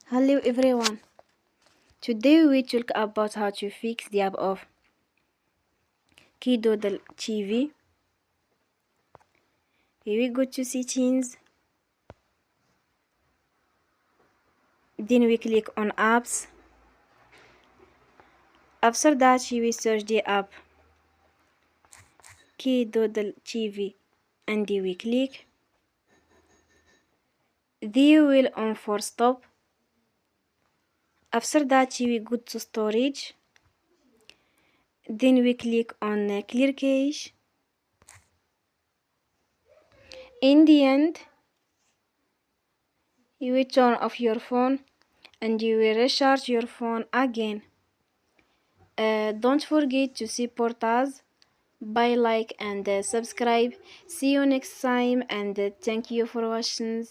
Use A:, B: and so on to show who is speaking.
A: Hello everyone. Today we talk about how to fix the app of KidooDleTv. Here we go to settings. Then we click on apps. After that we search the app KidooDleTv and we click. Then we will on for stop. After that we go to storage. Then we click on clear cache. In the end, you will turn off your phone and you will recharge your phone again. Don't forget to support us by like and subscribe. See you next time and thank you for watching.